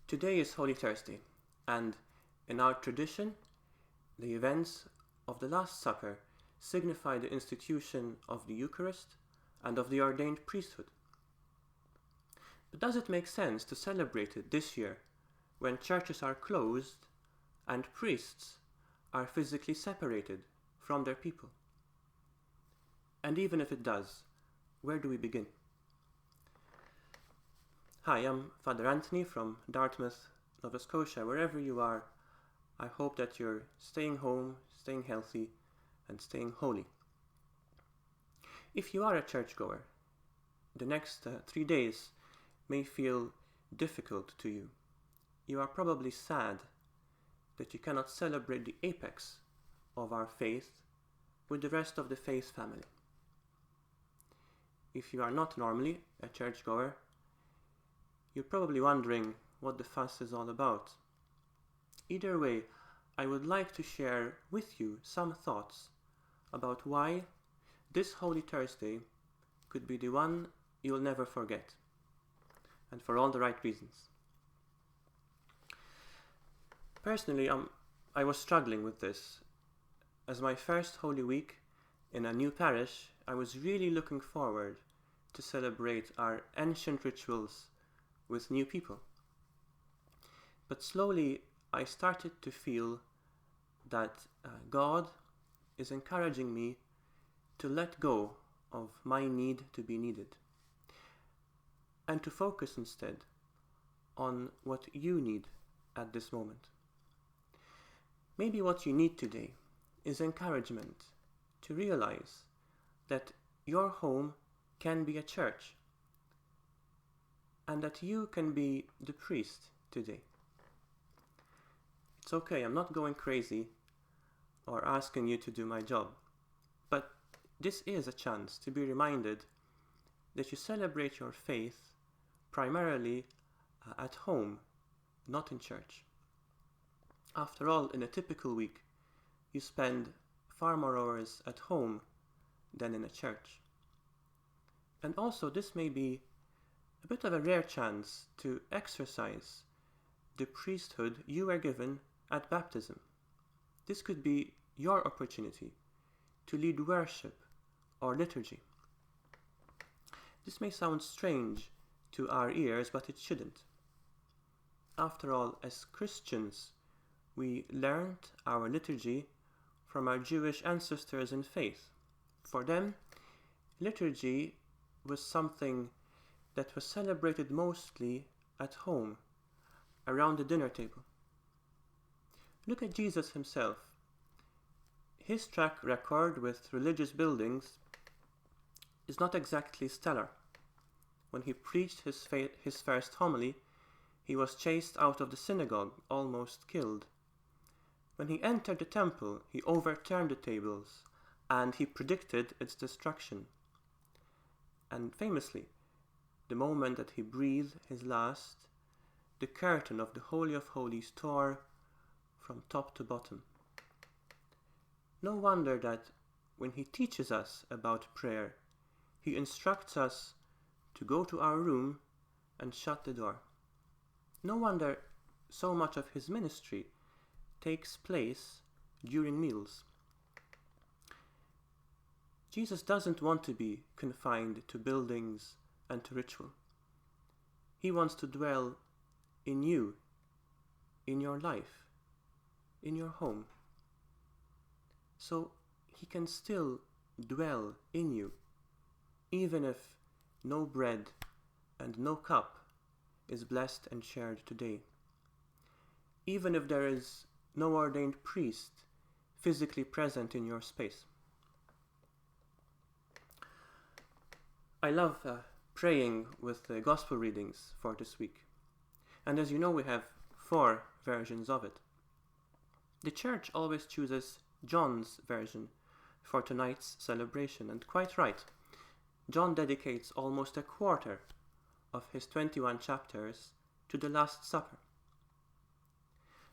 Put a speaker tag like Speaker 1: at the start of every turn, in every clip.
Speaker 1: Today is Holy Thursday, and in our tradition, the events of the Last Supper signify the institution of the Eucharist and of the ordained priesthood. But does it make sense to celebrate it this year when churches are closed and priests are physically separated from their people? And even if it does, where do we begin? Hi, I'm Father Anthony from Dartmouth, Nova Scotia. Wherever you are, I hope that you're staying home, staying healthy, and staying holy. If you are a churchgoer, the next 3 days may feel difficult to you. You are probably sad that you cannot celebrate the apex of our faith with the rest of the faith family. If you are not normally a churchgoer, you're probably wondering what the fuss is all about. Either way, I would like to share with you some thoughts about why this Holy Thursday could be the one you'll never forget, and for all the right reasons. Personally, I was struggling with this. As my first Holy Week in a new parish, I was really looking forward to celebrate our ancient rituals with new people. But slowly I started to feel that God is encouraging me to let go of my need to be needed and to focus instead on what you need at this moment. Maybe what you need today is encouragement to realize that your home can be a church and that you can be the priest today. It's okay, I'm not going crazy or asking you to do my job, but this is a chance to be reminded that you celebrate your faith primarily at home, not in church. After all, in a typical week, you spend far more hours at home than in a church. And also, this may be a bit of a rare chance to exercise the priesthood you were given at baptism. This could be your opportunity to lead worship or liturgy. This may sound strange to our ears, but it shouldn't. After all, as Christians, we learned our liturgy from our Jewish ancestors in faith. For them, liturgy was something that was celebrated mostly at home, around the dinner table. Look at Jesus himself. His track record with religious buildings is not exactly stellar. When he preached his first homily, he was chased out of the synagogue, almost killed. When he entered the temple, he overturned the tables, and he predicted its destruction. And famously, the moment that he breathed his last, the curtain of the Holy of Holies tore from top to bottom. No wonder that when he teaches us about prayer, he instructs us to go to our room and shut the door. No wonder so much of his ministry takes place during meals. Jesus doesn't want to be confined to buildings and to ritual. He wants to dwell in you, in your life, in your home. So he can still dwell in you, even if no bread and no cup is blessed and shared today. Even if there is no ordained priest physically present in your space. I love praying with the gospel readings for this week. And as you know, we have 4 versions of it. The church always chooses John's version for tonight's celebration, and quite right. John dedicates almost a quarter of his 21 chapters to the Last Supper.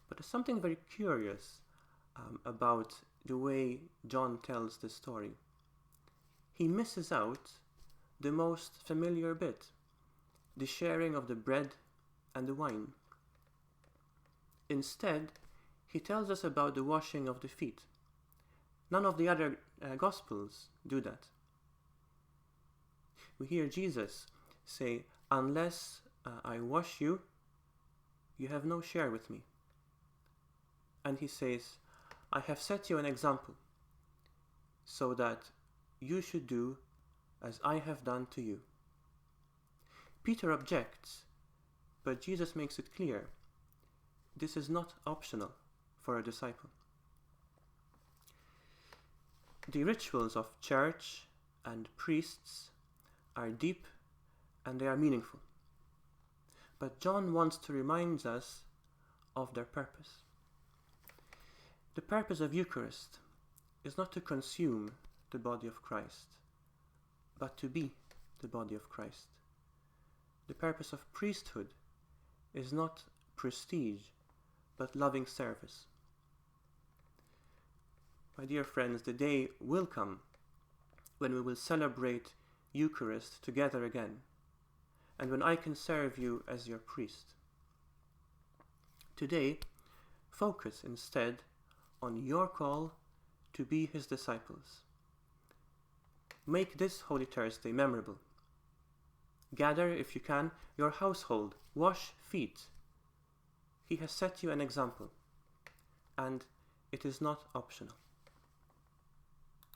Speaker 1: But there's something very curious about the way John tells the story. He misses out the most familiar bit, the sharing of the bread and the wine. Instead, he tells us about the washing of the feet. None of the other Gospels do that. We hear Jesus say, "Unless I wash you, you have no share with me." And he says, "I have set you an example, so that you should do as I have done to you." Peter objects, but Jesus makes it clear this is not optional for a disciple. The rituals of church and priests are deep and they are meaningful. But John wants to remind us of their purpose. The purpose of Eucharist is not to consume the body of Christ, but to be the body of Christ. The purpose of priesthood is not prestige, but loving service. My dear friends, the day will come when we will celebrate Eucharist together again, and when I can serve you as your priest. Today, focus instead on your call to be his disciples. Make this Holy Thursday memorable. Gather, if you can, your household, wash feet. He has set you an example, and it is not optional.